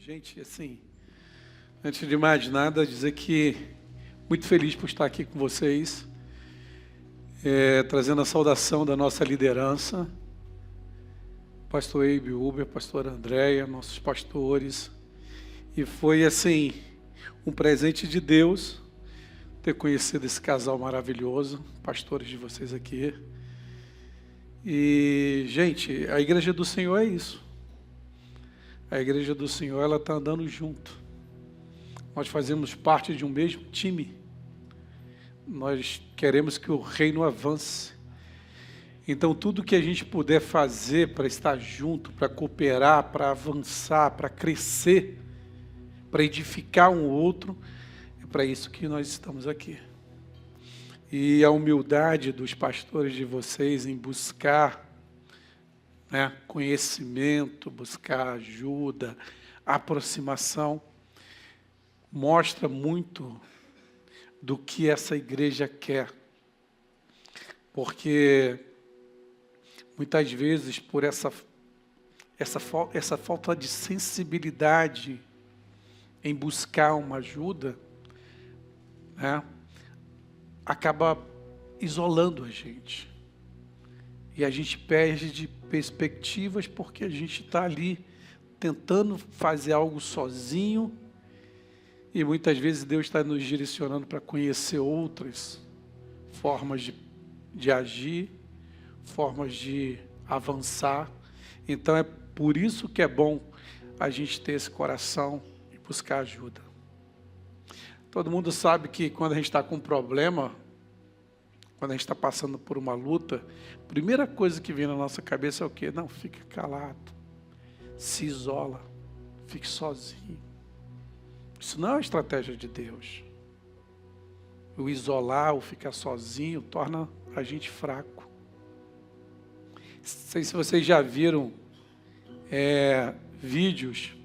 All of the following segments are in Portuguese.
Gente, assim, antes de mais nada, dizer que muito feliz por estar aqui com vocês, trazendo a saudação da nossa liderança, pastor Eibe Uber, pastora Andréia, nossos pastores, e foi, assim, um presente de Deus ter conhecido esse casal maravilhoso, pastores de vocês aqui. E, gente, a igreja do Senhor é isso. A igreja do Senhor, ela está andando junto. Nós fazemos parte de um mesmo time. Nós queremos que o reino avance. Então, tudo que a gente puder fazer para estar junto, para cooperar, para avançar, para crescer, para edificar um outro, é para isso que nós estamos aqui. E a humildade dos pastores de vocês em buscar conhecimento, buscar ajuda, aproximação, mostra muito do que essa igreja quer. Porque muitas vezes, por essa falta de sensibilidade em buscar uma ajuda, acaba isolando a gente. E a gente perde de perspectivas porque a gente está ali tentando fazer algo sozinho e muitas vezes Deus está nos direcionando para conhecer outras formas de agir, formas de avançar. Então é por isso que é bom a gente ter esse coração e buscar ajuda. Todo mundo sabe que quando a gente está com um problema, quando a gente está passando por uma luta, a primeira coisa que vem na nossa cabeça é o quê? Não, fica calado, se isola, fique sozinho. Isso não é uma estratégia de Deus. O isolar, o ficar sozinho, torna a gente fraco. Não sei se vocês já viram vídeos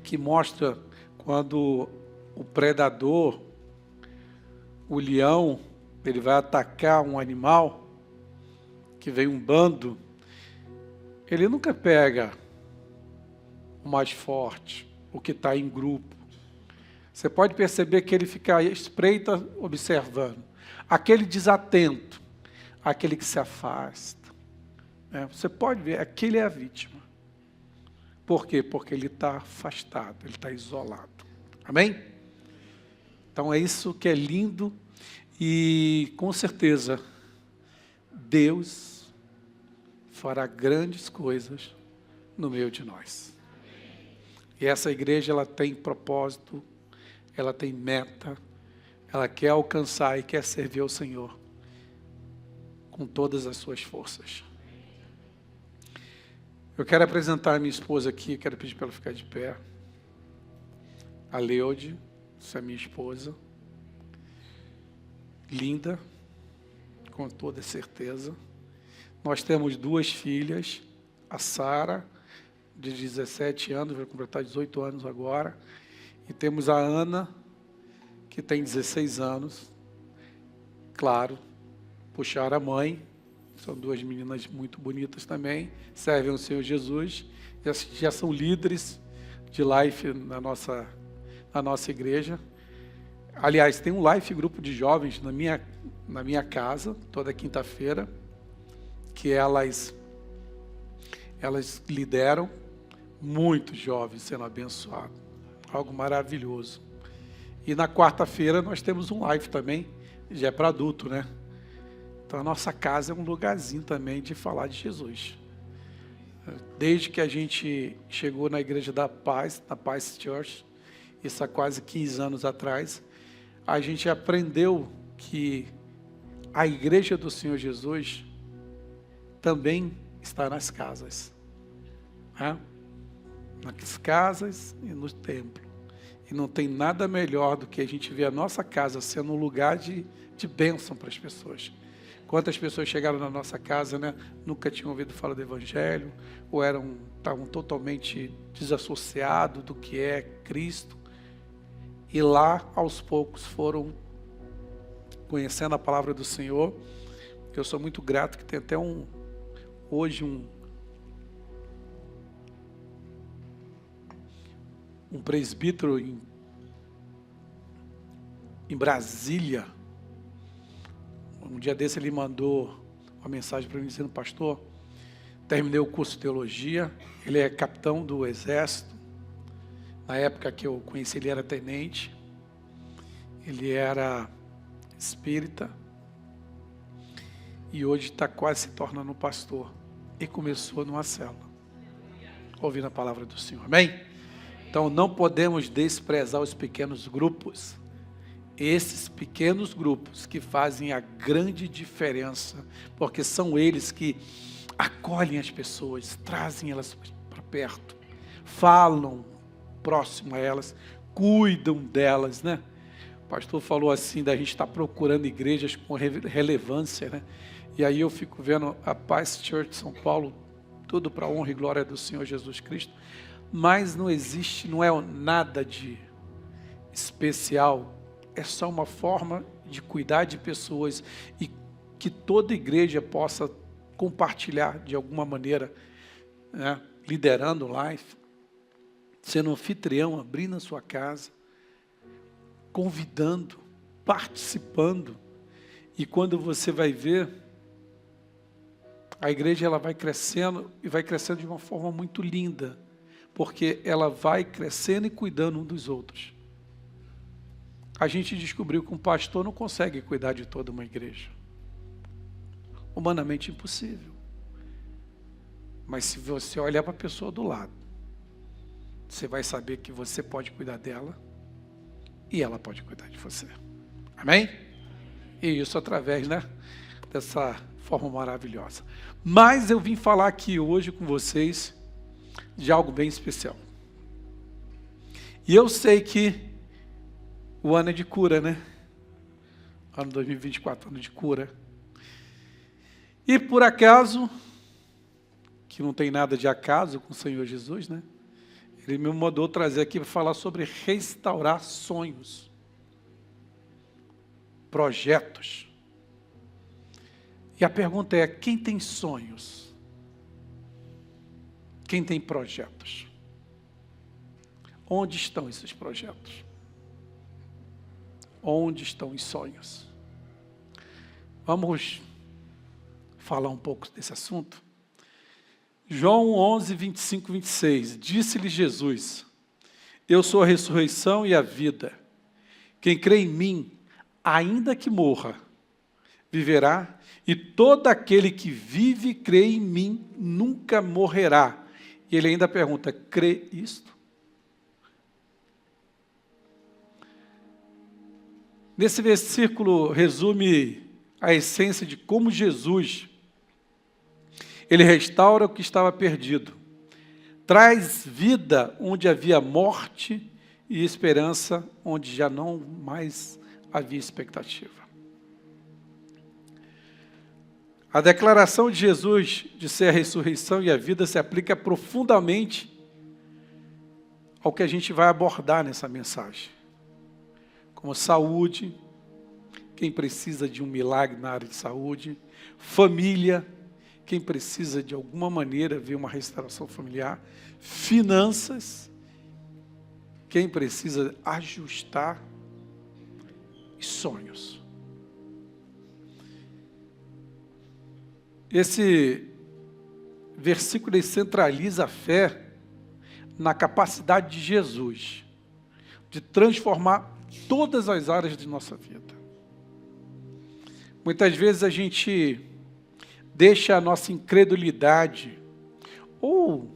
que mostram quando o predador, o leão, ele vai atacar um animal, que vem um bando, ele nunca pega o mais forte, o que está em grupo. Você pode perceber que ele fica espreita, observando. Aquele desatento, aquele que se afasta. Você pode ver, aquele é a vítima. Por quê? Porque ele está afastado, ele está isolado. Amém? Então é isso que é lindo. E, com certeza, Deus fará grandes coisas no meio de nós. E essa igreja, ela tem propósito, ela tem meta, ela quer alcançar e quer servir ao Senhor com todas as suas forças. Eu quero apresentar a minha esposa aqui, quero pedir para ela ficar de pé. A Leude, essa é a minha esposa. Linda, com toda certeza. Nós temos duas filhas, a Sara, de 17 anos, vai completar 18 anos agora, e temos a Ana, que tem 16 anos. Claro, puxar a mãe, são duas meninas muito bonitas também, servem ao Senhor Jesus, já são líderes de life na nossa igreja. Aliás, tem um life grupo de jovens na minha casa, toda quinta-feira, que elas lideram, muitos jovens sendo abençoados, algo maravilhoso. E na quarta-feira nós temos um live também, já é para adulto, né? Então a nossa casa é um lugarzinho também de falar de Jesus. Desde que a gente chegou na Igreja da Paz, na Paz Church, isso há quase 15 anos atrás, a gente aprendeu que a igreja do Senhor Jesus também está nas casas. Nas casas e no templo. E não tem nada melhor do que a gente ver a nossa casa sendo um lugar de bênção para as pessoas. Quantas pessoas chegaram na nossa casa, nunca tinham ouvido falar do Evangelho, ou estavam totalmente desassociados do que é Cristo. E lá, aos poucos, foram conhecendo a palavra do Senhor. Eu sou muito grato que tem até hoje um presbítero em Brasília. Um dia desse ele mandou uma mensagem para mim dizendo: pastor, terminei o curso de teologia, ele é capitão do exército. Na época que eu conheci ele era tenente, ele era espírita, e hoje está quase se tornando um pastor, e começou numa célula, ouvindo a palavra do Senhor, amém? Então não podemos desprezar os pequenos grupos, esses pequenos grupos que fazem a grande diferença, porque são eles que acolhem as pessoas, trazem elas para perto, falam próximo a elas, cuidam delas, né? O pastor falou assim, da gente estar procurando igrejas com relevância, né? E aí eu fico vendo a Paz Church São Paulo, tudo para a honra e glória do Senhor Jesus Cristo, mas não existe, não é nada de especial, é só uma forma de cuidar de pessoas e que toda igreja possa compartilhar de alguma maneira, né? Liderando life, sendo anfitrião, abrindo a sua casa, convidando, participando, e quando você vai ver, a igreja ela vai crescendo, e vai crescendo de uma forma muito linda, porque ela vai crescendo e cuidando um dos outros. A gente descobriu que um pastor não consegue cuidar de toda uma igreja. Humanamente impossível. Mas se você olhar para a pessoa do lado, você vai saber que você pode cuidar dela e ela pode cuidar de você. Amém? E isso através, né, dessa forma maravilhosa. Mas eu vim falar aqui hoje com vocês de algo bem especial. E eu sei que o ano é de cura, né? Ano 2024, ano de cura. E por acaso, que não tem nada de acaso com o Senhor Jesus, né? Ele me mandou trazer aqui para falar sobre restaurar sonhos, projetos. E a pergunta é, quem tem sonhos? Quem tem projetos? Onde estão esses projetos? Onde estão os sonhos? Vamos falar um pouco desse assunto? João 11, 25, 26. Disse-lhe Jesus: eu sou a ressurreição e a vida. Quem crê em mim, ainda que morra, viverá, e todo aquele que vive e crê em mim nunca morrerá. E ele ainda pergunta: crê isto? Nesse versículo resume a essência de como Jesus, ele restaura o que estava perdido, traz vida onde havia morte e esperança onde já não mais havia expectativa. A declaração de Jesus de ser a ressurreição e a vida se aplica profundamente ao que a gente vai abordar nessa mensagem. Como saúde, quem precisa de um milagre na área de saúde, família, quem precisa de alguma maneira ver uma restauração familiar, finanças, quem precisa ajustar, e sonhos. Esse versículo centraliza a fé na capacidade de Jesus de transformar todas as áreas de nossa vida. Muitas vezes a gente deixa a nossa incredulidade ou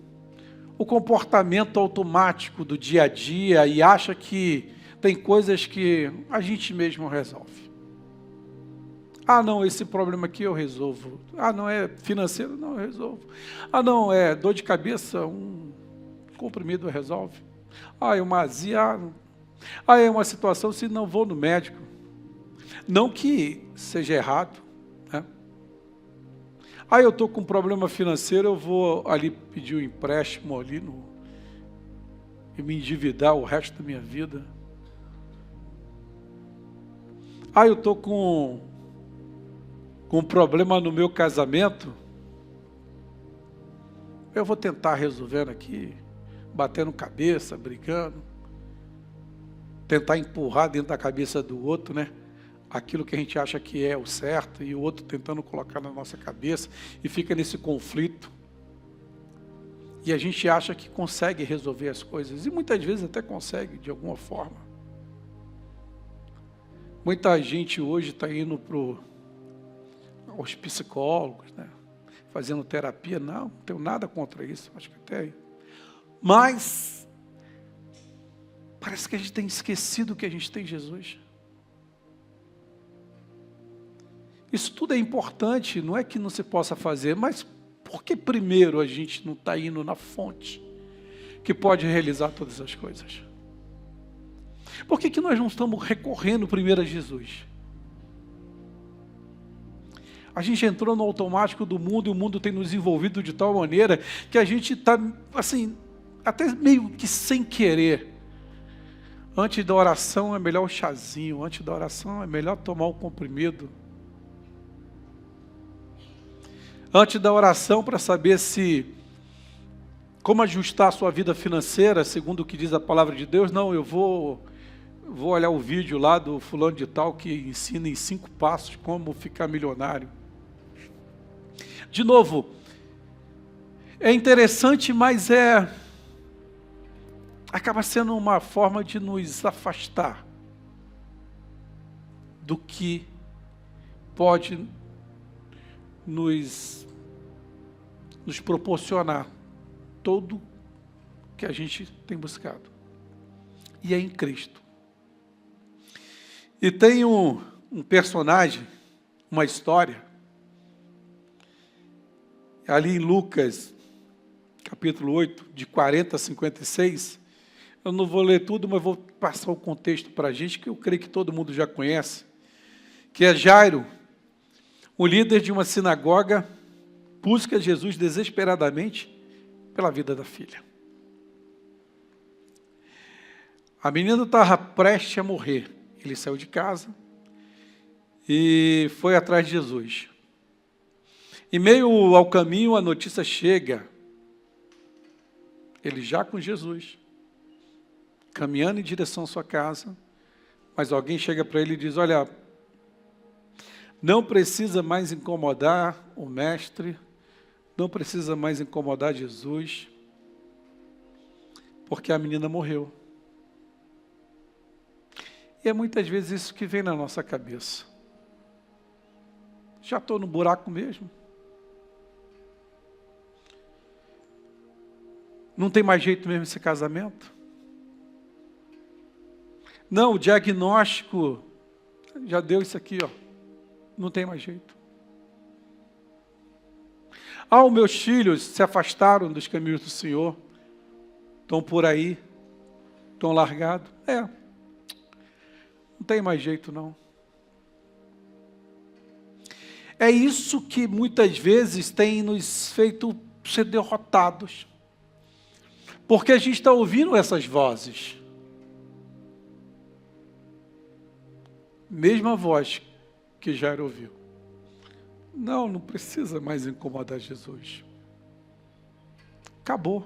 o comportamento automático do dia a dia e acha que tem coisas que a gente mesmo resolve. Ah, não, esse problema aqui eu resolvo. Ah, não é financeiro? Não, eu resolvo. Ah, não, é dor de cabeça? Um comprimido resolve. Ah, é uma azia? Ah, é uma situação, se não vou no médico. Não que seja errado, né? Ah, eu estou com um problema financeiro, eu vou ali pedir um empréstimo ali e me endividar o resto da minha vida. Ah, eu estou com um problema no meu casamento, eu vou tentar resolver aqui batendo cabeça, brigando, tentar empurrar dentro da cabeça do outro, né? Aquilo que a gente acha que é o certo e o outro tentando colocar na nossa cabeça e fica nesse conflito. E a gente acha que consegue resolver as coisas e muitas vezes até consegue de alguma forma. Muita gente hoje está indo aos psicólogos, né? Fazendo terapia. Não tenho nada contra isso, acho que até aí. Mas parece que a gente tem esquecido que a gente tem Jesus. Isso tudo é importante, não é que não se possa fazer, mas por que primeiro a gente não está indo na fonte que pode realizar todas as coisas? Por que nós não estamos recorrendo primeiro a Jesus? A gente entrou no automático do mundo e o mundo tem nos envolvido de tal maneira que a gente está, assim, até meio que sem querer. Antes da oração é melhor o chazinho, antes da oração é melhor tomar o comprimido. Antes da oração, para saber como ajustar a sua vida financeira, segundo o que diz a palavra de Deus, não, eu vou olhar o vídeo lá do fulano de tal que ensina em 5 passos como ficar milionário. De novo, é interessante, mas acaba sendo uma forma de nos afastar do que pode nos proporcionar tudo que a gente tem buscado. E é em Cristo. E tem um personagem, uma história, ali em Lucas, capítulo 8, de 40 a 56, eu não vou ler tudo, mas vou passar o contexto para a gente, que eu creio que todo mundo já conhece, que é Jairo, o líder de uma sinagoga, busca Jesus desesperadamente pela vida da filha. A menina estava prestes a morrer. Ele saiu de casa e foi atrás de Jesus. Em meio ao caminho, a notícia chega. Ele já com Jesus, caminhando em direção à sua casa, mas alguém chega para ele e diz, olha, não precisa mais incomodar o mestre, não precisa mais incomodar Jesus, porque a menina morreu. E é muitas vezes isso que vem na nossa cabeça. Já estou no buraco mesmo. Não tem mais jeito mesmo esse casamento? Não, o diagnóstico já deu isso aqui, ó. Não tem mais jeito. Os meus filhos se afastaram dos caminhos do Senhor. Estão por aí. Estão largados. Não tem mais jeito, não. É isso que muitas vezes tem nos feito ser derrotados. Porque a gente está ouvindo essas vozes. Mesma voz que Jairo ouviu. Não precisa mais incomodar Jesus. Acabou.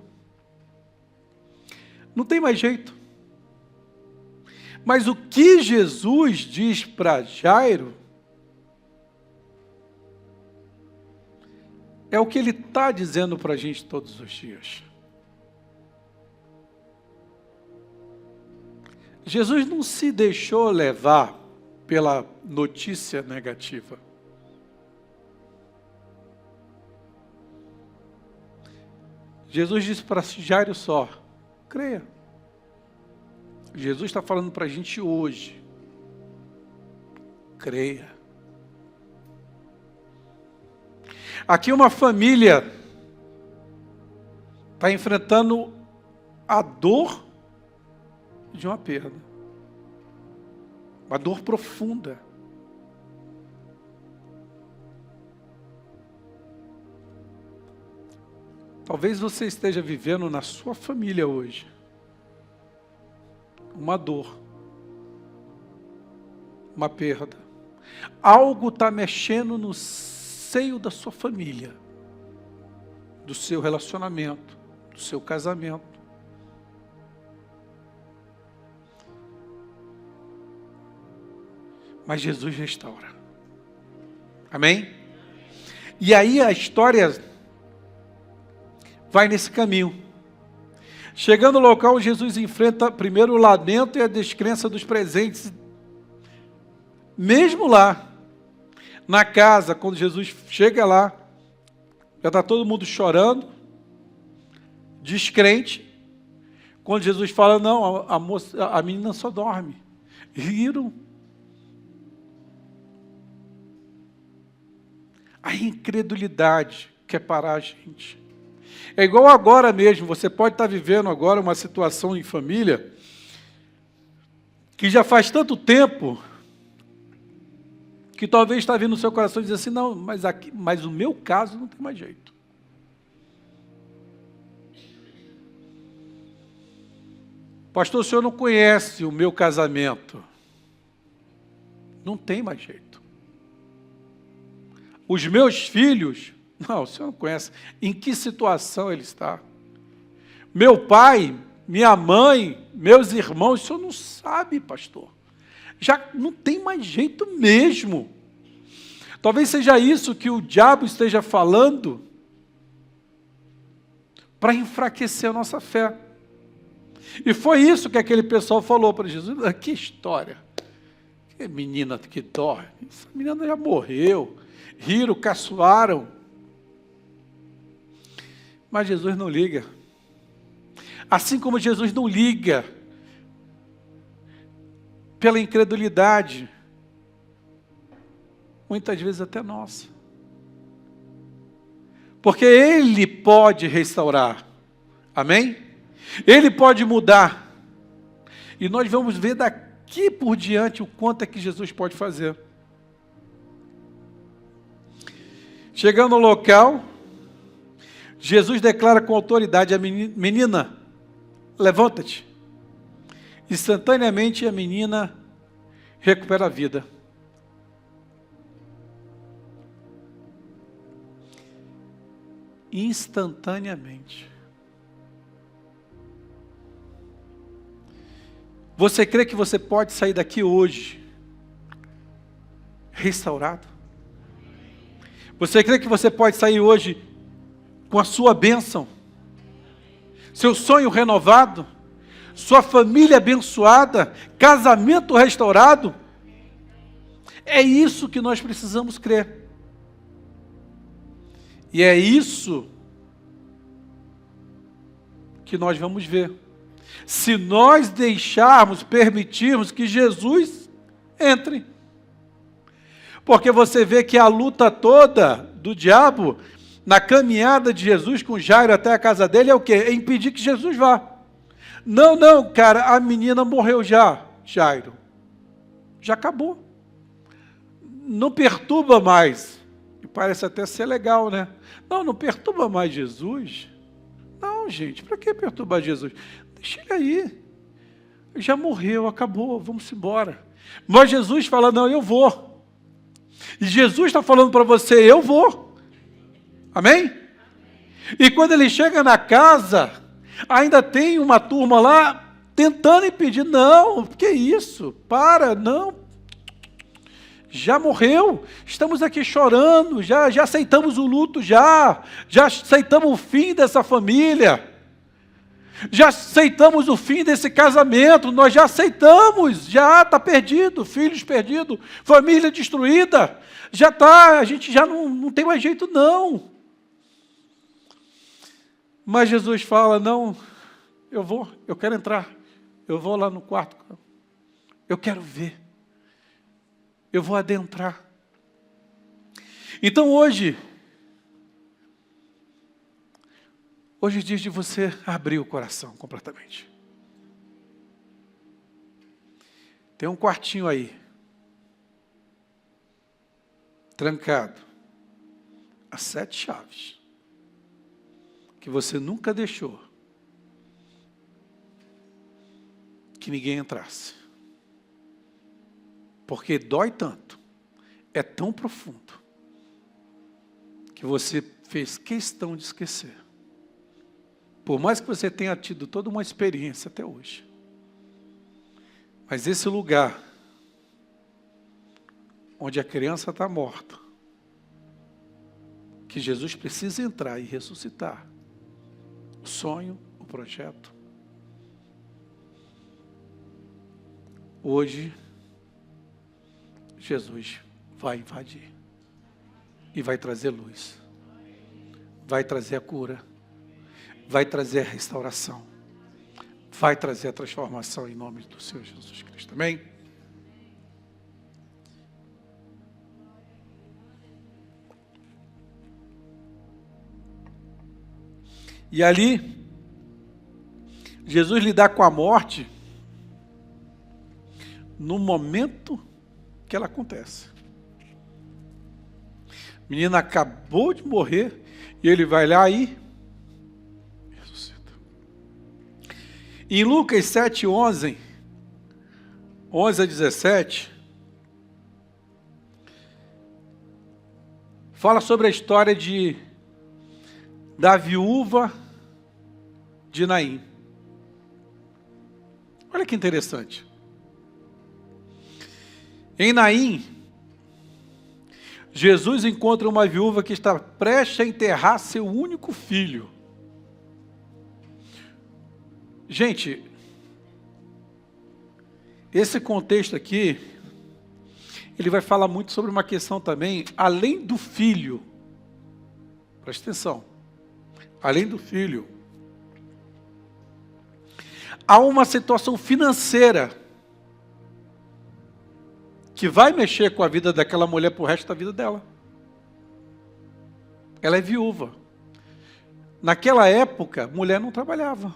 Não tem mais jeito. Mas o que Jesus diz para Jairo é o que ele está dizendo para a gente todos os dias. Jesus não se deixou levar pela notícia negativa. Jesus disse para Jairo só, creia. Jesus está falando para a gente hoje, creia. Aqui uma família está enfrentando a dor de uma perda. Uma dor profunda. Talvez você esteja vivendo na sua família hoje uma dor, uma perda. Algo está mexendo no seio da sua família, do seu relacionamento, do seu casamento, mas Jesus restaura. Amém? E aí a história vai nesse caminho. Chegando ao local, Jesus enfrenta primeiro o lamento e a descrença dos presentes. Mesmo lá, na casa, quando Jesus chega lá, já está todo mundo chorando, descrente. Quando Jesus fala, não, a menina só dorme. Riram. A incredulidade quer parar a gente. É igual agora mesmo, você pode estar vivendo agora uma situação em família que já faz tanto tempo que talvez está vindo no seu coração e dizer assim, não, mas o meu caso não tem mais jeito. Pastor, o senhor não conhece o meu casamento. Não tem mais jeito. Os meus filhos, não, o senhor não conhece. Em que situação ele está? Meu pai, minha mãe, meus irmãos, o senhor não sabe, pastor. Já não tem mais jeito mesmo. Talvez seja isso que o diabo esteja falando para enfraquecer a nossa fé. E foi isso que aquele pessoal falou para Jesus. Que história. Que menina que dorme. Essa menina já morreu. Riram, caçoaram. Mas Jesus não liga. Assim como Jesus não liga pela incredulidade, muitas vezes até nossa. Porque Ele pode restaurar. Amém? Ele pode mudar. E nós vamos ver daqui por diante o quanto é que Jesus pode fazer. Chegando ao local, Jesus declara com autoridade a menina, levanta-te. Instantaneamente a menina recupera a vida. Instantaneamente. Você crê que você pode sair daqui hoje restaurado? Você crê que você pode sair hoje com a sua bênção? Seu sonho renovado? Sua família abençoada? Casamento restaurado? É isso que nós precisamos crer. E é isso que nós vamos ver. Se nós deixarmos, permitirmos que Jesus entre. Porque você vê que a luta toda do diabo, na caminhada de Jesus com Jairo até a casa dele, é o quê? É impedir que Jesus vá. Não, cara, a menina morreu já, Jairo. Já acabou. Não perturba mais. E parece até ser legal, né? Não perturba mais Jesus. Não, gente, para que perturbar Jesus? Deixa ele aí. Já morreu, acabou, vamos embora. Mas Jesus fala, não, eu vou. E Jesus está falando para você, eu vou. Amém? E quando ele chega na casa, ainda tem uma turma lá tentando impedir. Não, que isso? Para, não. Já morreu, estamos aqui chorando, já aceitamos o luto, já aceitamos o fim dessa família, já aceitamos o fim desse casamento, nós já aceitamos, já está perdido, filhos perdidos, família destruída, já está, a gente já não tem mais jeito não. Mas Jesus fala, não, eu quero entrar, eu vou lá no quarto, eu quero ver. Eu vou adentrar. Então hoje é dia de você abrir o coração completamente. Tem um quartinho aí, trancado, a 7 chaves, que você nunca deixou que ninguém entrasse. Porque dói tanto, é tão profundo, que você fez questão de esquecer. Por mais que você tenha tido toda uma experiência até hoje. Mas esse lugar onde a criança está morta, que Jesus precisa entrar e ressuscitar. O sonho, o projeto. Hoje, Jesus vai invadir e vai trazer luz, vai trazer a cura, vai trazer a restauração, vai trazer a transformação em nome do Senhor Jesus Cristo. Amém? E ali, Jesus lidar com a morte no momento que ela acontece. A menina acabou de morrer e ele vai lá e ressuscita. Em Lucas 7, 11 a 17, fala sobre a história da viúva de Naim. Olha que interessante. Em Naim, Jesus encontra uma viúva que está prestes a enterrar seu único filho. Gente, esse contexto aqui, ele vai falar muito sobre uma questão também, além do filho. Presta atenção. Além do filho, há uma situação financeira que vai mexer com a vida daquela mulher para o resto da vida dela. Ela é viúva. Naquela época, mulher não trabalhava.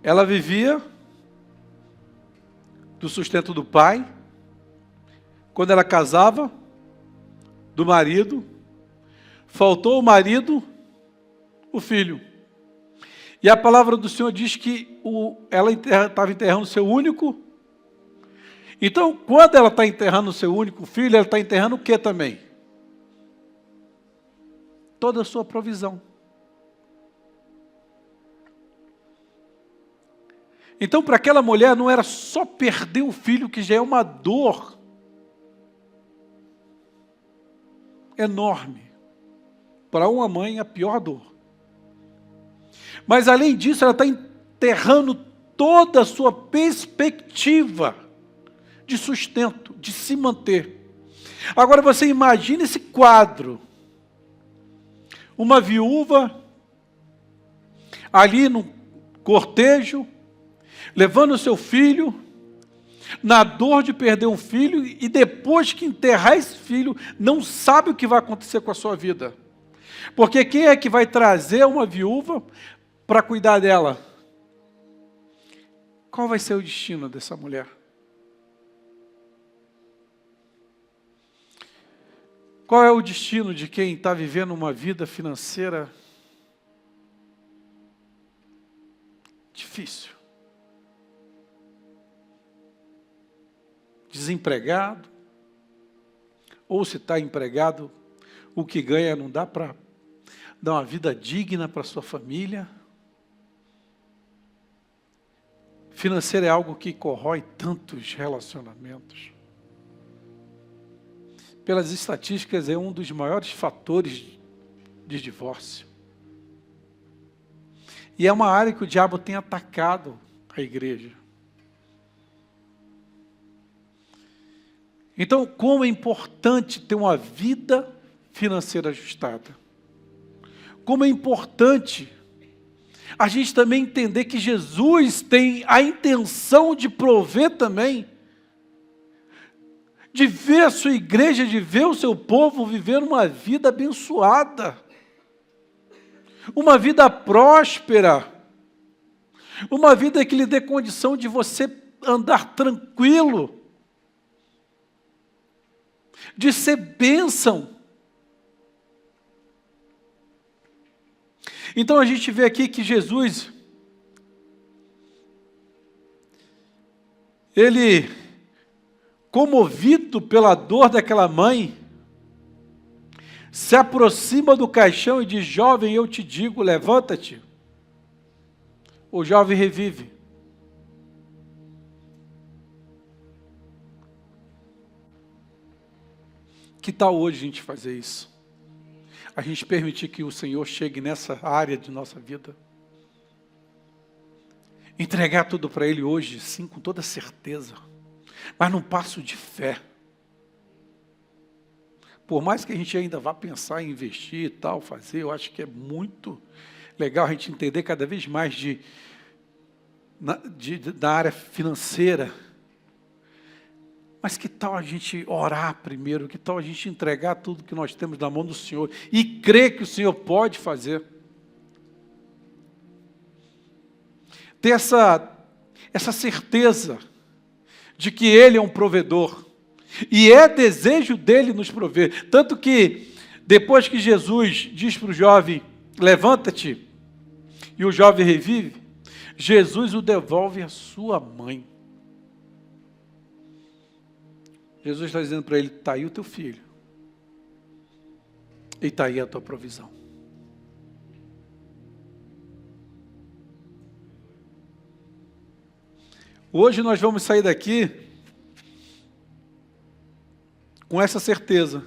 Ela vivia do sustento do pai. Quando ela casava, do marido. Faltou o marido, o filho. E a palavra do Senhor diz que ela estava enterrando o seu único. Então, quando ela está enterrando o seu único filho, ela está enterrando o que também? Toda a sua provisão. Então, para aquela mulher, não era só perder o filho, que já é uma dor enorme. Para uma mãe, a pior dor. Mas, além disso, ela está enterrando toda a sua perspectiva de sustento, de se manter. Agora, você imagina esse quadro. Uma viúva, ali no cortejo, levando o seu filho, na dor de perder um filho, e depois que enterrar esse filho, não sabe o que vai acontecer com a sua vida. Porque quem é que vai trazer uma viúva para cuidar dela? Qual vai ser o destino dessa mulher? Qual é o destino de quem está vivendo uma vida financeira difícil? Desempregado? Ou se está empregado, o que ganha não dá para dar uma vida digna para sua família? Financeiro é algo que corrói tantos relacionamentos. Pelas estatísticas, é um dos maiores fatores de divórcio. E é uma área que o diabo tem atacado a igreja. Então, como é importante ter uma vida financeira ajustada. Como é importante a gente também entender que Jesus tem a intenção de prover também, de ver a sua igreja, de ver o seu povo viver uma vida abençoada, uma vida próspera, uma vida que lhe dê condição de você andar tranquilo, de ser bênção. Então a gente vê aqui que Jesus, ele, comovido pela dor daquela mãe, se aproxima do caixão e diz: jovem, eu te digo, levanta-te. O jovem revive. Que tal hoje a gente fazer isso? A gente permitir que o Senhor chegue nessa área de nossa vida. Entregar tudo para Ele hoje, sim, com toda certeza. Mas num passo de fé. Por mais que a gente ainda vá pensar em investir e tal, fazer, eu acho que é muito legal a gente entender cada vez mais da área financeira. Mas que tal a gente orar primeiro? Que tal a gente entregar tudo que nós temos na mão do Senhor e crer que o Senhor pode fazer? Ter essa certeza de que Ele é um provedor. E é desejo dEle nos prover. Tanto que, depois que Jesus diz para o jovem, levanta-te, e o jovem revive, Jesus o devolve à sua mãe. Jesus está dizendo para ele, está aí o teu filho. E está aí a tua provisão. Hoje nós vamos sair daqui com essa certeza.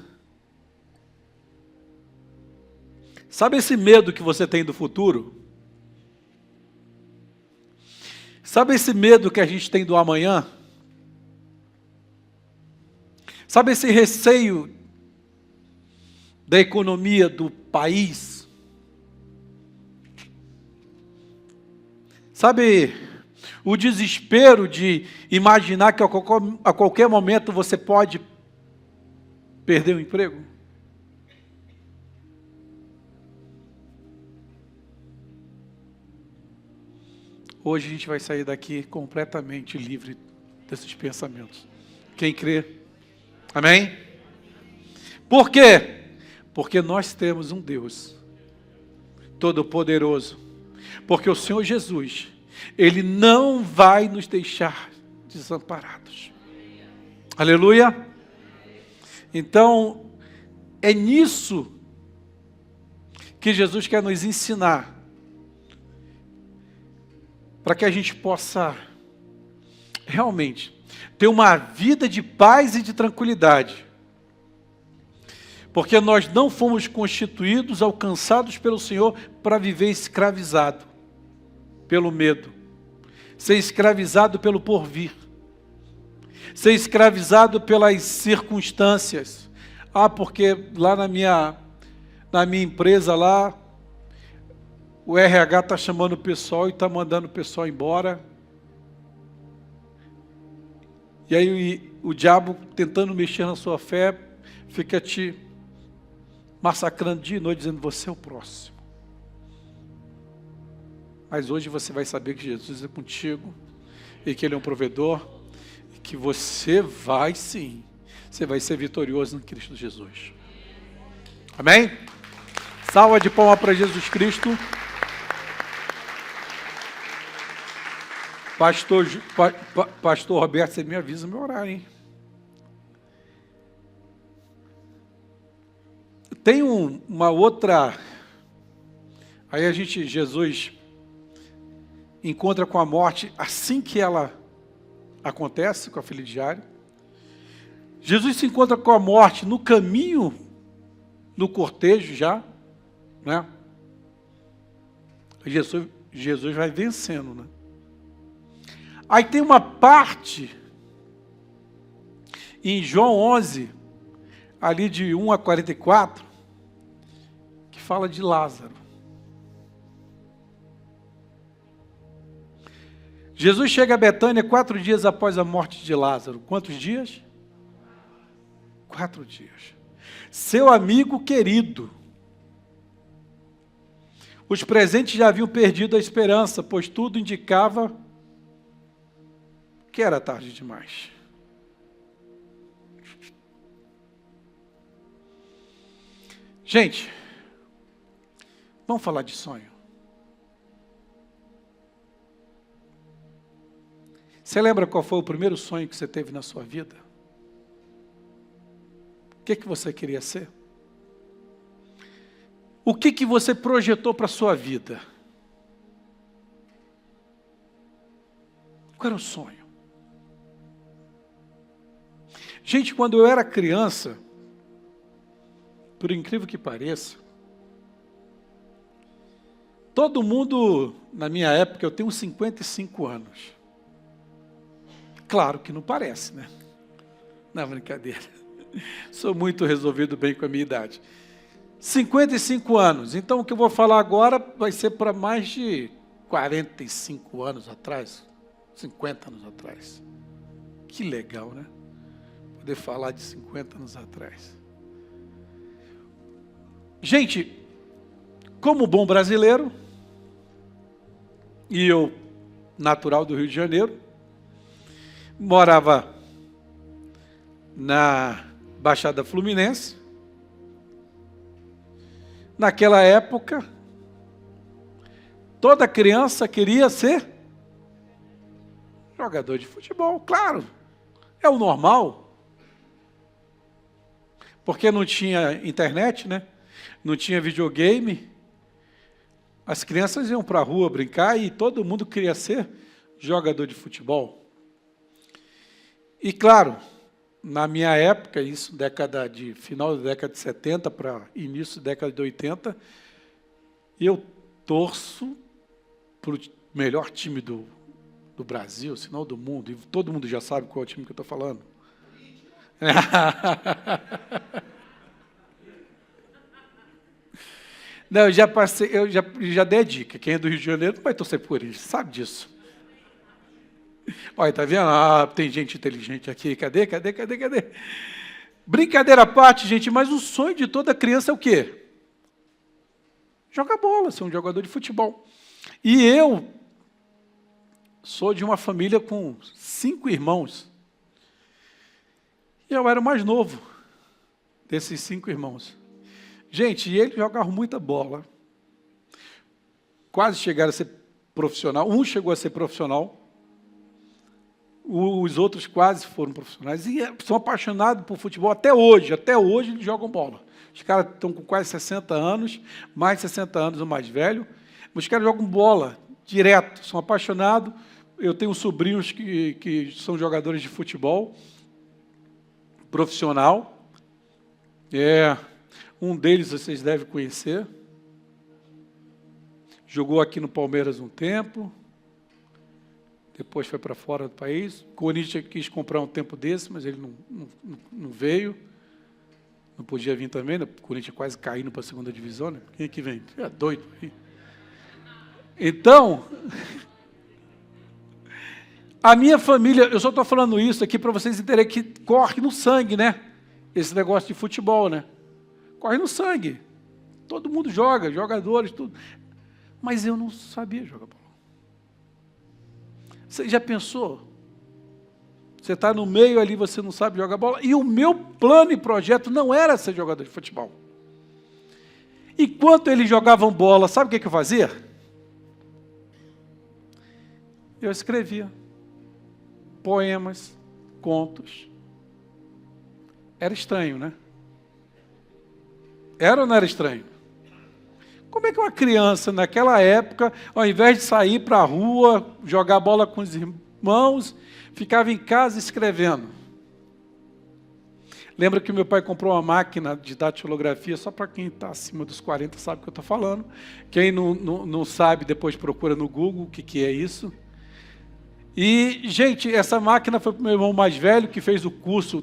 Sabe esse medo que você tem do futuro? Sabe esse medo que a gente tem do amanhã? Sabe esse receio da economia do país? Sabe o desespero de imaginar que a qualquer momento você pode perder o emprego? Hoje a gente vai sair daqui completamente livre desses pensamentos. Quem crê? Amém? Por quê? Porque nós temos um Deus Todo-Poderoso. Porque o Senhor Jesus, Ele não vai nos deixar desamparados. Aleluia? Então, é nisso que Jesus quer nos ensinar. Para que a gente possa realmente ter uma vida de paz e de tranquilidade. Porque nós não fomos constituídos, alcançados pelo Senhor para viver escravizado pelo medo. Ser escravizado pelo porvir. Ser escravizado pelas circunstâncias. Porque lá na minha empresa lá, o RH está chamando o pessoal e está mandando o pessoal embora. E aí o diabo, tentando mexer na sua fé, fica te massacrando dia e noite, dizendo, você é o próximo. Mas hoje você vai saber que Jesus é contigo, e que Ele é um provedor, e que você vai sim, você vai ser vitorioso em Cristo Jesus. Amém? Salva de palmas para Jesus Cristo. Pastor Roberto, você me avisa meu horário, hein? Tem uma outra... Aí Jesus encontra com a morte assim que ela acontece com a filha de Jairo. Jesus se encontra com a morte no caminho, no cortejo já, né? Jesus vai vencendo, né? Aí tem uma parte em João 11, ali de 1 a 44, que fala de Lázaro. Jesus chega a Betânia 4 dias após a morte de Lázaro. Quantos dias? 4 dias. Seu amigo querido. Os presentes já haviam perdido a esperança, pois tudo indicava que era tarde demais. Gente, vamos falar de sonho. Você lembra qual foi o primeiro sonho que você teve na sua vida? O que você queria ser? O que você projetou para a sua vida? Qual era o sonho? Gente, quando eu era criança, por incrível que pareça, todo mundo, na minha época, eu tenho 55 anos. Claro que não parece, né? Não, brincadeira. Sou muito resolvido bem com a minha idade. 55 anos. Então, o que eu vou falar agora vai ser para mais de 45 anos atrás, 50 anos atrás. Que legal, né? Poder falar de 50 anos atrás. Gente, como bom brasileiro, e eu, natural do Rio de Janeiro, morava na Baixada Fluminense. Naquela época, toda criança queria ser jogador de futebol, claro, é o normal. Porque não tinha internet, né? Não tinha videogame. As crianças iam para a rua brincar e todo mundo queria ser jogador de futebol. E claro, na minha época, isso final da década de 70 para início da década de 80, eu torço para o melhor time do Brasil, se não do mundo, e todo mundo já sabe qual é o time que eu estou falando. Não, eu já dei a dica, quem é do Rio de Janeiro não vai torcer por isso, sabe disso. Olha, tá vendo? Ah, tem gente inteligente aqui. Cadê? Brincadeira à parte, gente, mas o sonho de toda criança é o quê? Jogar bola, ser um jogador de futebol. E eu sou de uma família com 5 irmãos. E eu era o mais novo desses 5 irmãos. Gente, e eles jogavam muita bola. Quase chegaram a ser profissional. Um chegou a ser profissional. Os outros quase foram profissionais e são apaixonados por futebol até hoje eles jogam bola. Os caras estão com quase 60 anos, mais de 60 anos o mais velho, os caras jogam bola direto, são apaixonados. Eu tenho sobrinhos que são jogadores de futebol profissional. Um deles vocês devem conhecer. Jogou aqui no Palmeiras um tempo. Depois foi para fora do país. O Corinthians quis comprar um tempo desse, mas ele não veio. Não podia vir também, né? O Corinthians quase caindo para a segunda divisão, né? Quem é que vem? É doido. Então, a minha família, eu só estou falando isso aqui para vocês entenderem que corre no sangue, né? Esse negócio de futebol, né? Corre no sangue. Todo mundo joga, jogadores, tudo. Mas eu não sabia jogar bola. Você já pensou? Você está no meio ali, você não sabe jogar bola. E o meu plano e projeto não era ser jogador de futebol. Enquanto eles jogavam bola, sabe o que eu fazia? Eu escrevia poemas, contos. Era estranho, né? Era ou não era estranho? Como é que uma criança, naquela época, ao invés de sair para a rua, jogar bola com os irmãos, ficava em casa escrevendo? Lembra que meu pai comprou uma máquina de datilografia, só para quem está acima dos 40 sabe o que eu estou falando. Quem não sabe, depois procura no Google o que é isso. E, gente, essa máquina foi para o meu irmão mais velho, que fez o curso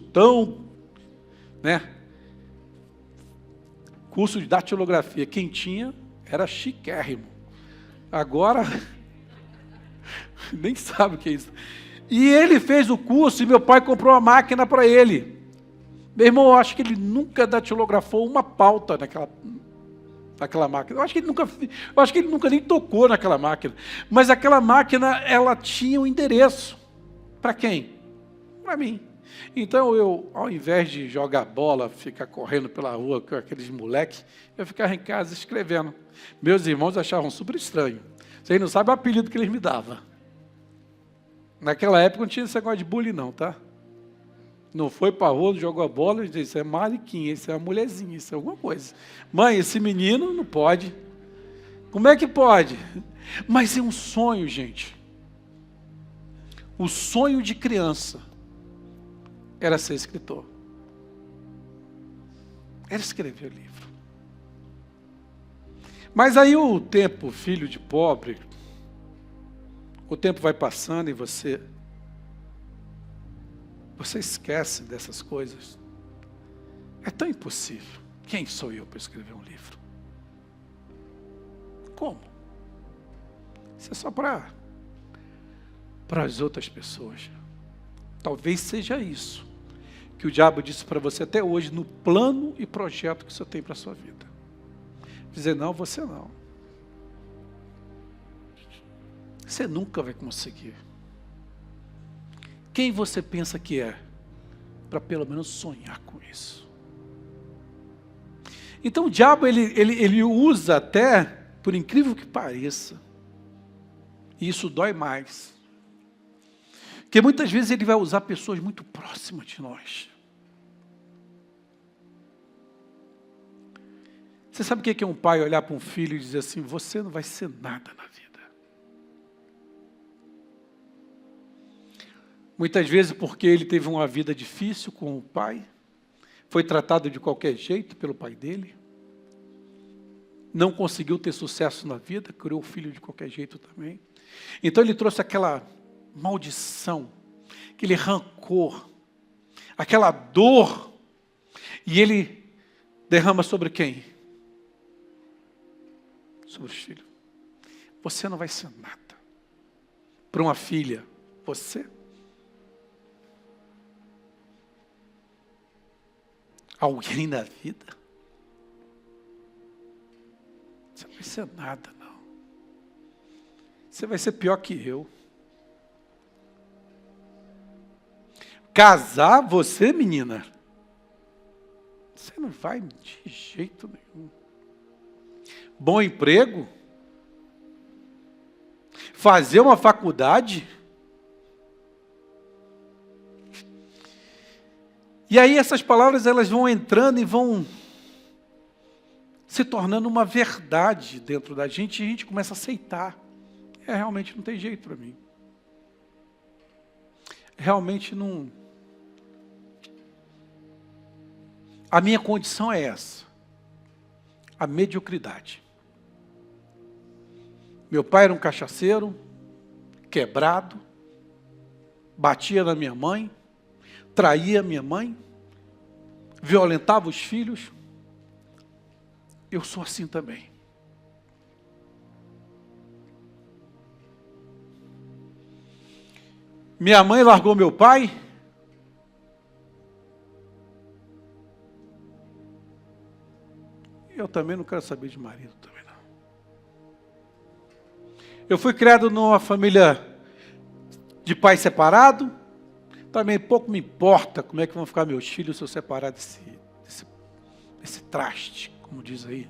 curso de datilografia. Quem tinha era chiquérrimo. Agora, nem sabe o que é isso. E ele fez o curso e meu pai comprou uma máquina para ele. Meu irmão, eu acho que ele nunca datilografou uma pauta naquela máquina. Eu acho que ele nunca nem tocou naquela máquina. Mas aquela máquina, ela tinha um endereço. Para quem? Para mim. Então, eu, ao invés de jogar bola, ficar correndo pela rua com aqueles moleques, eu ficava em casa escrevendo. Meus irmãos achavam super estranho. Vocês não sabem o apelido que eles me davam. Naquela época não tinha esse negócio de bullying não, tá? Não foi para a rua, jogou a bola e disse, isso é mariquinha, isso é uma mulherzinha, isso é alguma coisa. Mãe, esse menino não pode. Como é que pode? Mas é um sonho, gente. O sonho de criança era ser escritor. Ele escreveu o livro. Mas aí o tempo, filho de pobre, o tempo vai passando e você esquece dessas coisas. É tão impossível. Quem sou eu para escrever um livro? Como? Isso é só para as outras pessoas. Talvez seja isso que o diabo disse para você até hoje, no plano e projeto que você tem para a sua vida. Dizer, não, você não. Você nunca vai conseguir. Quem você pensa que é? Para pelo menos sonhar com isso. Então o diabo, ele usa até, por incrível que pareça, e isso dói mais, porque muitas vezes ele vai usar pessoas muito próximas de nós. Você sabe o que é um pai olhar para um filho e dizer assim, você não vai ser nada na vida. Muitas vezes porque ele teve uma vida difícil com o pai, foi tratado de qualquer jeito pelo pai dele, não conseguiu ter sucesso na vida, criou o filho de qualquer jeito também. Então ele trouxe aquela maldição, aquele rancor, aquela dor, e ele derrama sobre quem? Sobre os filhos. Você não vai ser nada. Para uma filha, você. Alguém na vida. Você não vai ser nada, não. Você vai ser pior que eu. Casar, você, menina, você não vai de jeito nenhum. Bom emprego, fazer uma faculdade. E aí essas palavras elas vão entrando e vão se tornando uma verdade dentro da gente e a gente começa a aceitar. Realmente não tem jeito para mim. Realmente não. A minha condição é essa. A mediocridade. Meu pai era um cachaceiro, quebrado, batia na minha mãe, traía minha mãe, violentava os filhos. Eu sou assim também. Minha mãe largou meu pai. Eu também não quero saber de marido também não. Eu fui criado numa família de pai separado. Também pouco me importa como é que vão ficar meus filhos se eu separar desse traste, como diz aí.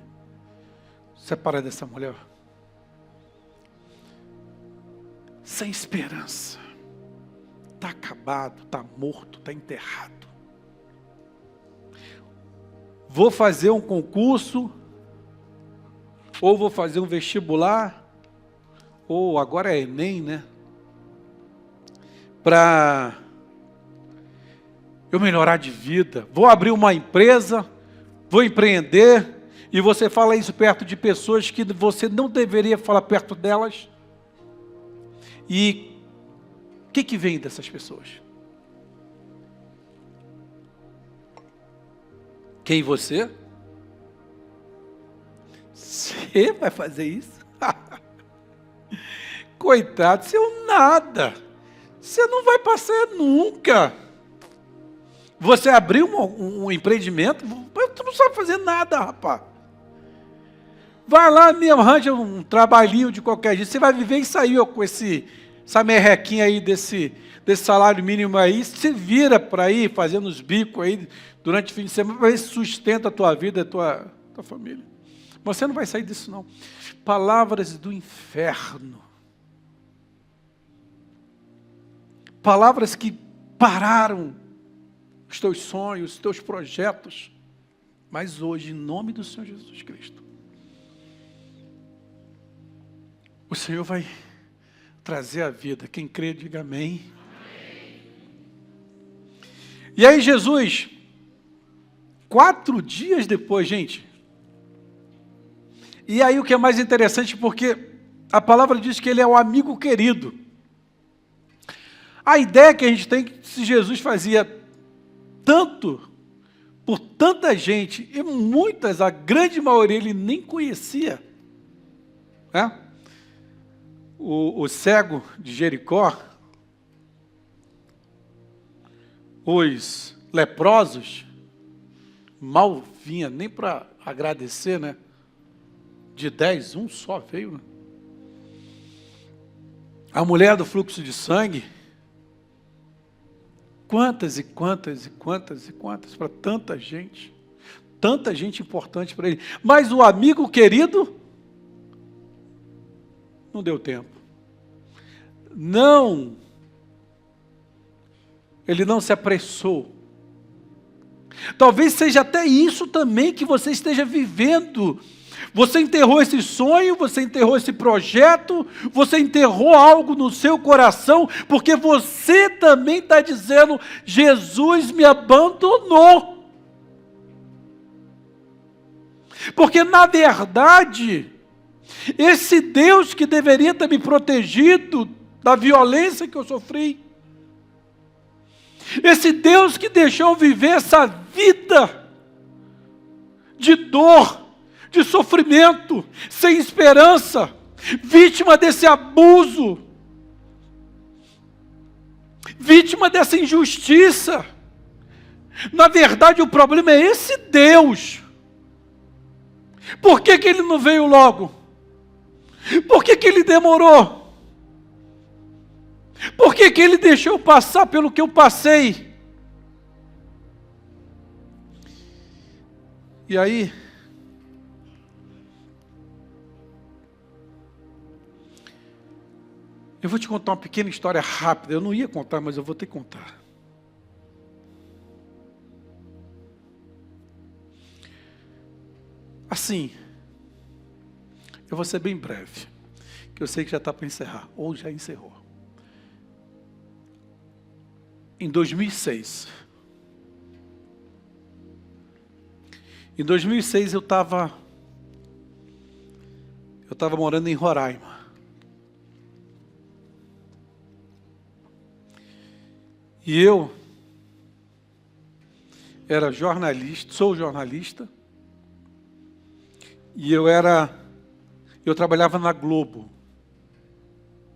Separar dessa mulher. Sem esperança. Está acabado, está morto, está enterrado. Vou fazer um concurso, ou vou fazer um vestibular, ou agora é Enem, né? Para eu melhorar de vida. Vou abrir uma empresa, vou empreender, e você fala isso perto de pessoas que você não deveria falar perto delas. E o que vem dessas pessoas? Quem você? Você vai fazer isso? Coitado, seu nada. Você não vai passar nunca. Você abriu um empreendimento, tu não sabe fazer nada, rapaz. Vai lá, me arranja um trabalhinho de qualquer jeito. Você vai viver isso aí, ó, com essa merrequinha aí desse salário mínimo aí. Você vira para aí, fazendo os bicos aí durante o fim de semana, para ver se sustenta a tua vida, a tua família. Você não vai sair disso, não. Palavras do inferno. Palavras que pararam os teus sonhos, os teus projetos. Mas hoje, em nome do Senhor Jesus Cristo, o Senhor vai trazer a vida. Quem crê, diga amém. Amém. E aí Jesus, 4 dias depois, gente. E aí o que é mais interessante, porque a palavra diz que ele é o amigo querido. A ideia que a gente tem que se Jesus fazia tanto por tanta gente, e muitas, a grande maioria, ele nem conhecia. Né? O cego de Jericó, os leprosos, mal vinha nem para agradecer, né? De 10, um só veio, né? A mulher do fluxo de sangue, quantas e quantas e quantas e quantas, para tanta gente importante para ele. Mas o amigo querido, não deu tempo. Não, ele não se apressou. Talvez seja até isso também que você esteja vivendo. Você enterrou esse sonho, você enterrou esse projeto, você enterrou algo no seu coração, porque você também está dizendo, Jesus me abandonou. Porque na verdade, esse Deus que deveria ter me protegido da violência que eu sofri, esse Deus que deixou eu viver essa vida de dor, de sofrimento, sem esperança, vítima desse abuso, vítima dessa injustiça. Na verdade, o problema é esse Deus. Por que ele não veio logo? Por que ele demorou? Por que ele deixou eu passar pelo que eu passei? E aí, eu vou te contar uma pequena história rápida. Eu não ia contar, mas eu vou ter que contar. Assim, eu vou ser bem breve, que eu sei que já está para encerrar, ou já encerrou. Em 2006, eu estava morando em Roraima. E eu era jornalista, sou jornalista, e eu trabalhava na Globo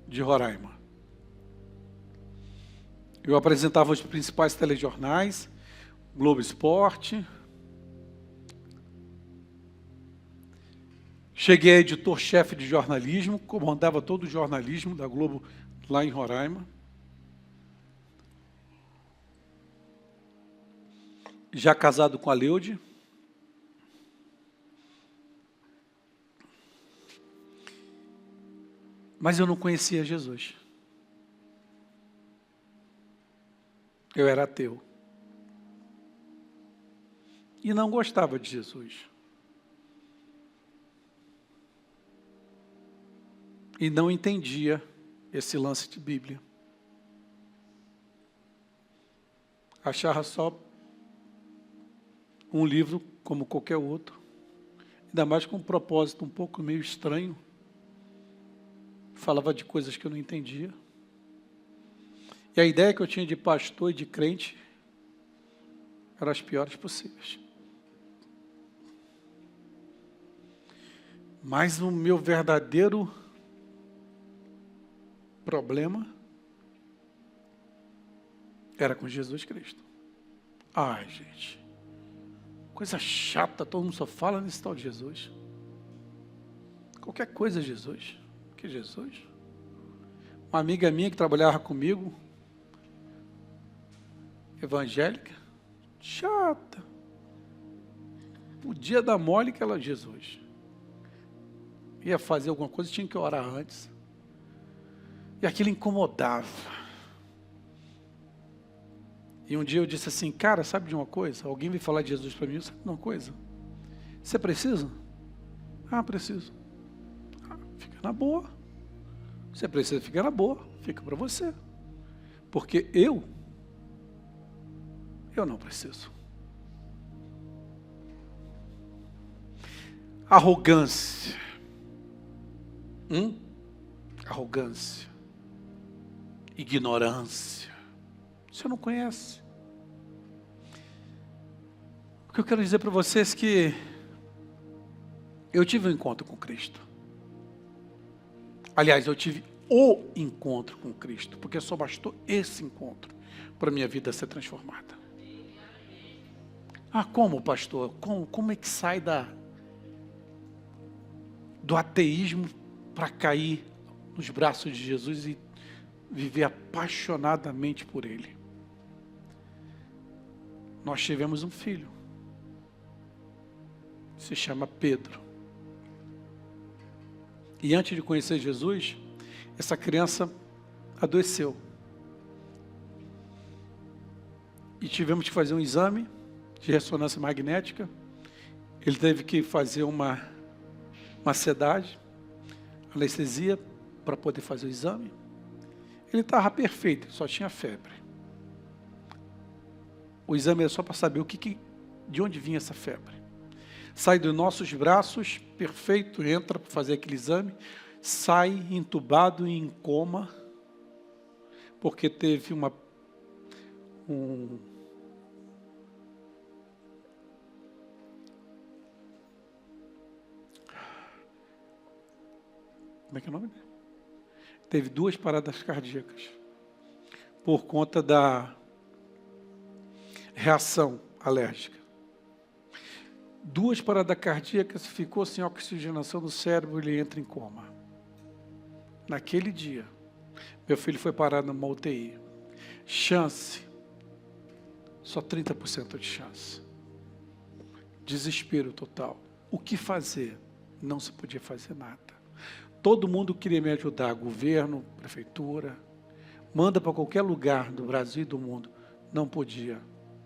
de Roraima. Eu apresentava os principais telejornais, Globo Esporte. Cheguei a editor-chefe de jornalismo, comandava todo o jornalismo da Globo lá em Roraima. Já casado com a Leude. Mas eu não conhecia Jesus. Eu era ateu. E não gostava de Jesus. E não entendia esse lance de Bíblia. Achava só um livro como qualquer outro, ainda mais com um propósito um pouco meio estranho. Falava de coisas que eu não entendia. E a ideia que eu tinha de pastor e de crente eram as piores possíveis. Mas o meu verdadeiro problema era com Jesus Cristo. Ai, gente, coisa chata, todo mundo só fala nesse tal de Jesus. Qualquer coisa é Jesus. Que Jesus? Uma amiga minha que trabalhava comigo, evangélica, chata. O dia da mole que ela, Jesus. Ia fazer alguma coisa, tinha que orar antes. E aquilo incomodava. E um dia eu disse assim, cara, sabe de uma coisa? Alguém veio falar de Jesus para mim, sabe de uma coisa? Você precisa? Ah, preciso. Ah, fica na boa. Você precisa ficar na boa, fica para você. Porque eu não preciso. Arrogância. Arrogância. Ignorância. Você não conhece. O que eu quero dizer para vocês é que eu tive um encontro com Cristo. Aliás, eu tive o encontro com Cristo, porque só bastou esse encontro para a minha vida ser transformada. Ah, como, pastor? Como é que sai do ateísmo para cair nos braços de Jesus e viver apaixonadamente por Ele? Nós tivemos um filho. Se chama Pedro. E antes de conhecer Jesus, essa criança adoeceu. E tivemos que fazer um exame de ressonância magnética. Ele teve que fazer uma sedagem, anestesia, para poder fazer o exame. Ele estava perfeito, só tinha febre. O exame era só para saber de onde vinha essa febre. Sai dos nossos braços, perfeito, entra para fazer aquele exame, sai entubado e em coma, porque teve como é que é o nome? Teve 2 paradas cardíacas, por conta da reação alérgica. 2 paradas cardíacas, ficou sem oxigenação no cérebro, ele entra em coma. Naquele dia, meu filho foi parar numa UTI. Chance, só 30% de chance. Desespero total. O que fazer? Não se podia fazer nada. Todo mundo queria me ajudar, governo, prefeitura, manda para qualquer lugar do Brasil e do mundo. Não podia.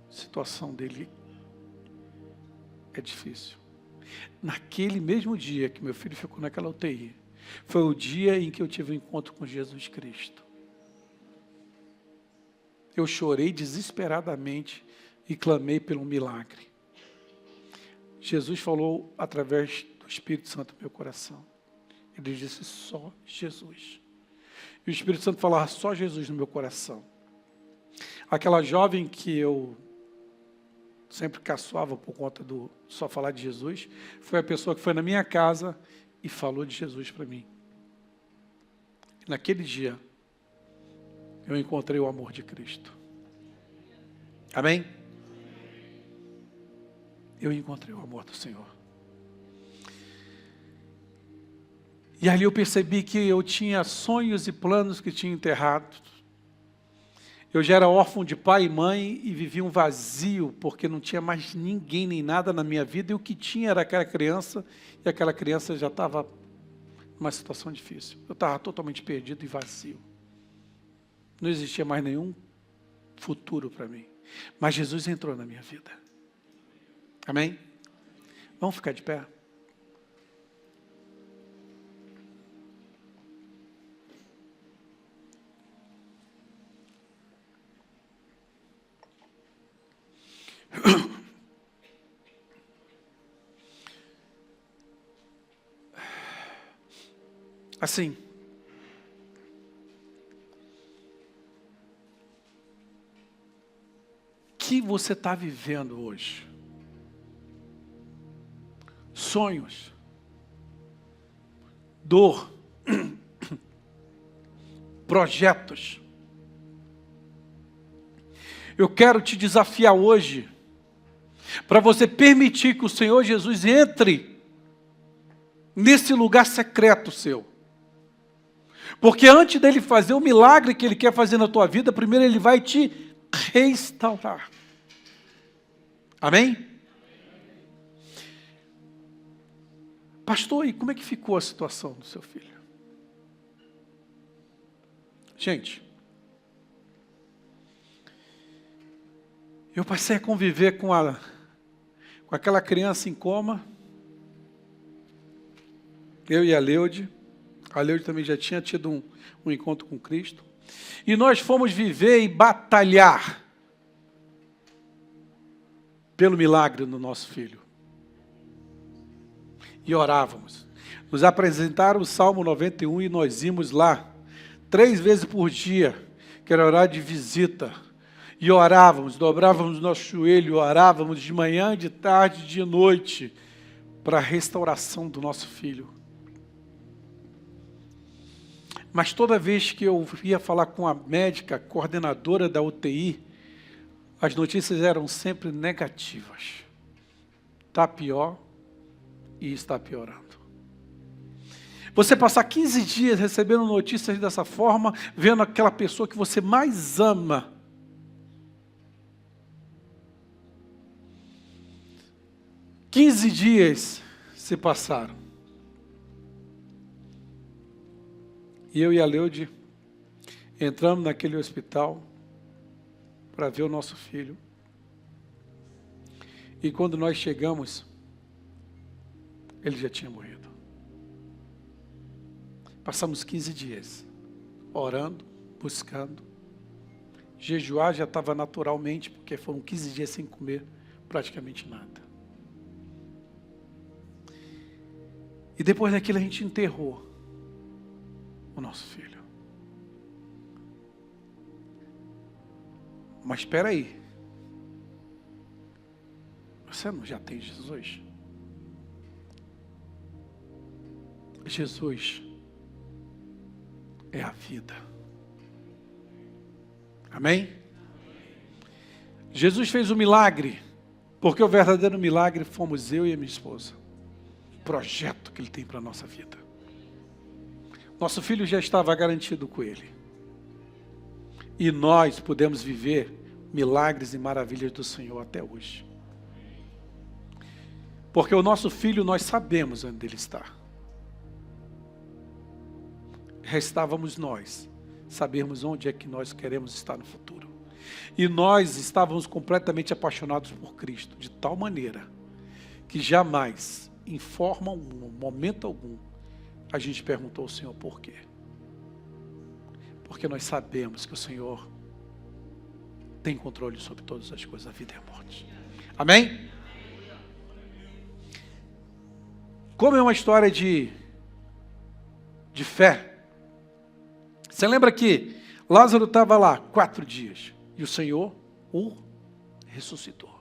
A situação dele é difícil. Naquele mesmo dia que meu filho ficou naquela UTI, foi o dia em que eu tive um encontro com Jesus Cristo. Eu chorei desesperadamente e clamei pelo milagre. Jesus falou através do Espírito Santo no meu coração. Ele disse só Jesus. E o Espírito Santo falava só Jesus no meu coração. Aquela jovem que eu sempre caçoava por conta do só falar de Jesus, foi a pessoa que foi na minha casa e falou de Jesus para mim. Naquele dia, eu encontrei o amor de Cristo. Amém? Eu encontrei o amor do Senhor. E ali eu percebi que eu tinha sonhos e planos que tinha enterrado. Eu já era órfão de pai e mãe e vivia um vazio, porque não tinha mais ninguém nem nada na minha vida, e o que tinha era aquela criança, e aquela criança já estava numa situação difícil. Eu estava totalmente perdido e vazio. Não existia mais nenhum futuro para mim. Mas Jesus entrou na minha vida. Amém? Vamos ficar de pé? Assim, o que você está vivendo hoje? Sonhos, dor, projetos. Eu quero te desafiar hoje, para você permitir que o Senhor Jesus entre nesse lugar secreto seu. Porque antes dele fazer o milagre que ele quer fazer na tua vida, primeiro ele vai te restaurar. Amém? Pastor, e como é que ficou a situação do seu filho? Gente, eu passei a conviver com aquela criança em coma, eu e a Leude. A Leude também já tinha tido um encontro com Cristo. E nós fomos viver e batalhar pelo milagre do nosso filho. e orávamos. Nos apresentaram o Salmo 91 e nós íamos lá 3 vezes por dia, que era horário de visita, e orávamos, dobrávamos nosso joelho, orávamos de manhã, de tarde, de noite, para a restauração do nosso filho. Mas toda vez que eu ia falar com a médica, coordenadora da UTI, as notícias eram sempre negativas. Está pior e está piorando. Você passar 15 dias recebendo notícias dessa forma, vendo aquela pessoa que você mais ama, 15 dias se passaram. E eu e a Leude entramos naquele hospital para ver o nosso filho. E quando nós chegamos, ele já tinha morrido. Passamos 15 dias orando, buscando. Jejuar já estava naturalmente, porque foram 15 dias sem comer praticamente nada. E depois daquilo a gente enterrou o nosso filho. Mas espera aí. Você não já tem Jesus? Jesus é a vida. Amém? Jesus fez um milagre, porque o verdadeiro milagre fomos eu e a minha esposa. O projeto que Ele tem para a nossa vida. Nosso filho já estava garantido com Ele. E nós podemos viver milagres e maravilhas do Senhor até hoje. Porque o nosso filho, nós sabemos onde ele está. Restávamos nós sabermos onde é que nós queremos estar no futuro. E nós estávamos completamente apaixonados por Cristo, de tal maneira que jamais, em forma alguma, momento algum, a gente perguntou ao Senhor por quê. Porque nós sabemos que o Senhor tem controle sobre todas as coisas, a vida e a morte. Amém? Como é uma história de fé. Você lembra que Lázaro estava lá 4 dias e o Senhor o ressuscitou.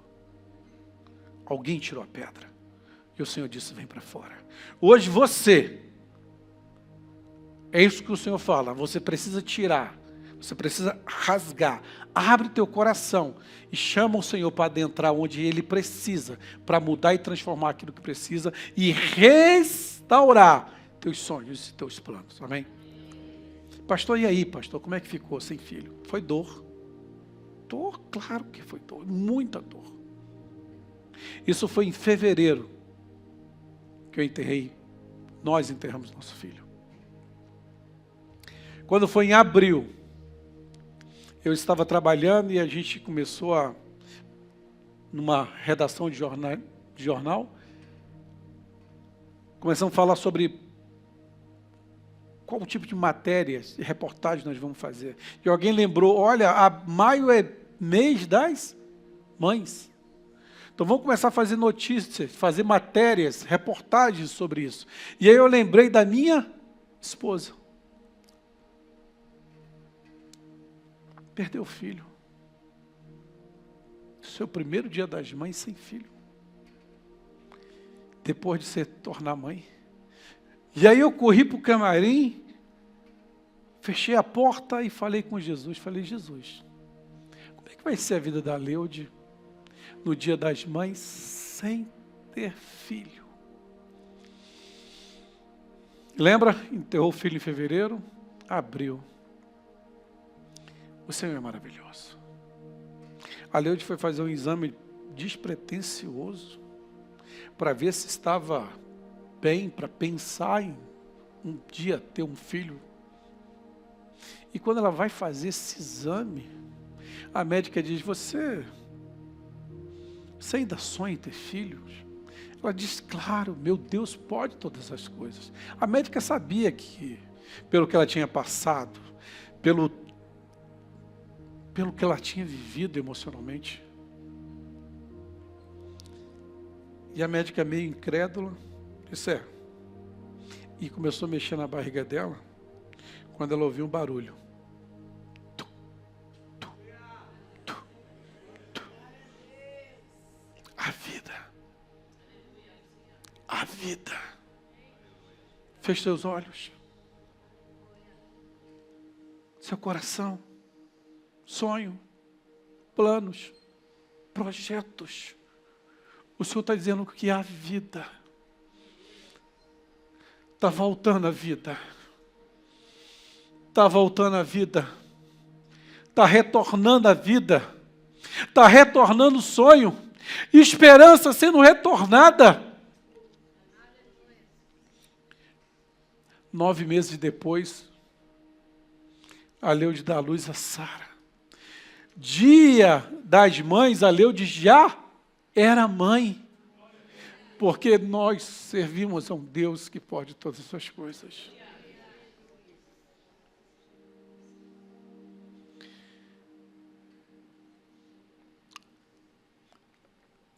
Alguém tirou a pedra e o Senhor disse: vem para fora. Hoje você, é isso que o Senhor fala, você precisa tirar, você precisa rasgar, abre teu coração e chama o Senhor para adentrar onde Ele precisa, para mudar e transformar aquilo que precisa e restaurar teus sonhos e teus planos, amém? Pastor, e aí, pastor, como é que ficou sem filho? Foi dor. Dor, claro que foi dor, muita dor. Isso foi em fevereiro que eu enterrei, nós enterramos nosso filho. Quando foi em abril, eu estava trabalhando e a gente começou numa redação de jornal, começamos a falar sobre qual tipo de matérias e reportagens nós vamos fazer. E alguém lembrou, olha, maio é mês das mães. Então vamos começar a fazer notícias, fazer matérias, reportagens sobre isso. E aí eu lembrei da minha esposa. Perdeu o filho. Seu primeiro dia das mães sem filho. Depois de se tornar mãe. E aí eu corri para o camarim, fechei a porta e falei com Jesus. Falei: Jesus, como é que vai ser a vida da Leude no dia das mães sem ter filho? Lembra? Enterrou o filho em fevereiro, abril. O Senhor é maravilhoso. A Leude foi fazer um exame despretensioso para ver se estava bem, para pensar em um dia ter um filho. E quando ela vai fazer esse exame, a médica diz: você ainda sonha em ter filhos? Ela diz: claro, meu Deus pode todas as coisas. A médica sabia que, pelo que ela tinha passado, pelo que ela tinha vivido emocionalmente. E a médica, meio incrédula, Isso é. E começou a mexer na barriga dela, quando ela ouviu um barulho. Tu, tu, tu, tu. A vida. A vida. Feche seus olhos. Seu coração. Sonho. Planos. Projetos. O Senhor está dizendo que há vida. Está voltando a vida. Está voltando a vida. Está retornando a vida. Está retornando o sonho. Esperança sendo retornada. 9 meses depois, a Leude dá luz a Sara. Dia das mães, a Leude já era mãe. Porque nós servimos a um Deus que pode todas essas coisas.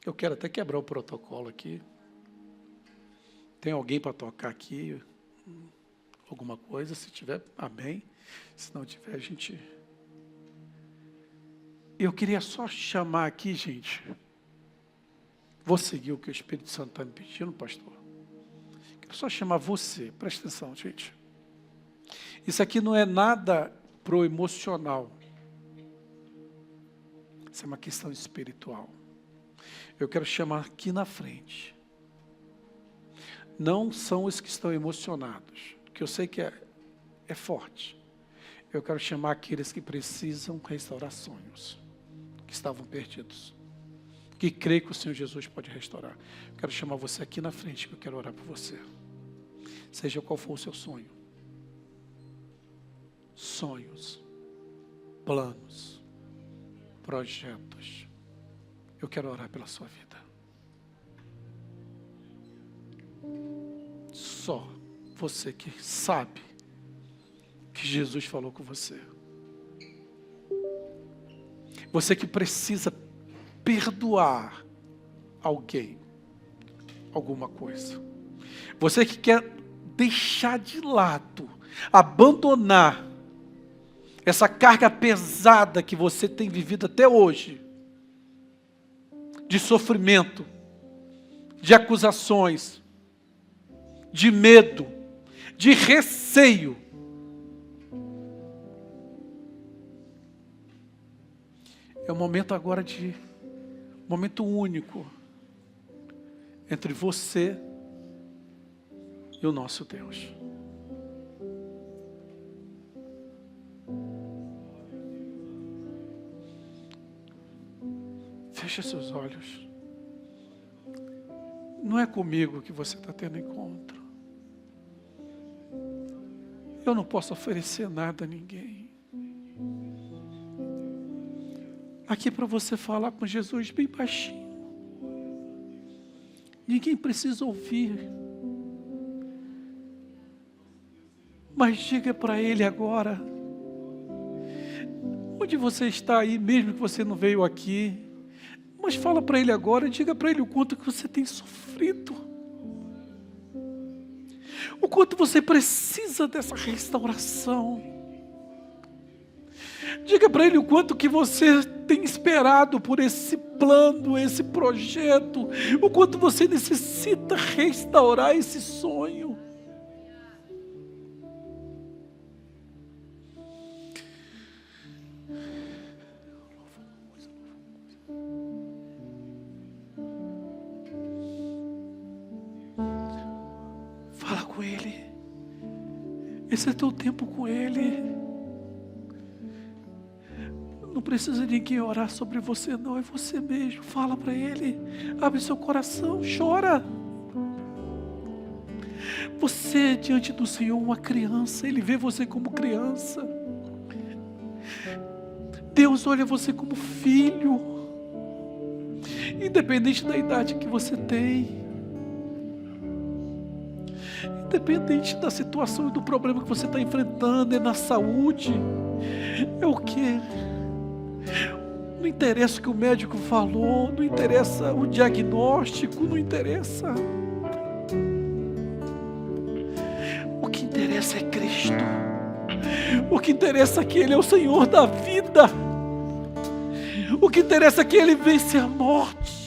Eu quero até quebrar o protocolo aqui. Tem alguém para tocar aqui? Alguma coisa? Se tiver, amém. Se não tiver, a gente... Eu queria só chamar aqui, gente... Vou seguir o que o Espírito Santo está me pedindo, pastor. Quero só chamar você. Presta atenção, gente. Isso aqui não é nada pro emocional. Isso é uma questão espiritual. Eu quero chamar aqui na frente. Não são os que estão emocionados, que eu sei que é forte. Eu quero chamar aqueles que precisam restaurar sonhos, que estavam perdidos. Que crê que o Senhor Jesus pode restaurar. Quero chamar você aqui na frente, que eu quero orar por você. Seja qual for o seu sonho. Sonhos, planos, projetos. Eu quero orar pela sua vida. Só você que sabe que Jesus falou com você. Você que precisa perdoar alguém, alguma coisa. Você que quer deixar de lado, abandonar essa carga pesada que você tem vivido até hoje, de sofrimento, de acusações, de medo, de receio. É um momento agora momento único entre você e o nosso Deus. Feche seus olhos. Não é comigo que você está tendo encontro. Eu não posso oferecer nada a ninguém. Aqui para você falar com Jesus bem baixinho. Ninguém precisa ouvir. Mas diga para Ele agora. Onde você está aí, mesmo que você não veio aqui. Mas fala para Ele agora, diga para Ele o quanto que você tem sofrido. O quanto você precisa dessa restauração. Diga para Ele o quanto que você tem esperado por esse plano, esse projeto. O quanto você necessita restaurar esse sonho. Fala com Ele. Esse é teu tempo com Ele. Não precisa ninguém orar sobre você, não. É você mesmo. Fala para Ele. Abre seu coração. Chora. Você diante do Senhor, uma criança. Ele vê você como criança. Deus olha você como filho. Independente da idade que você tem. Independente da situação e do problema que você está enfrentando. É na saúde. É o quê? Não interessa o que o médico falou, não interessa o diagnóstico, não interessa. interessa é Cristo. O que interessa é que Ele é o Senhor da vida. O que interessa é que Ele vence a morte.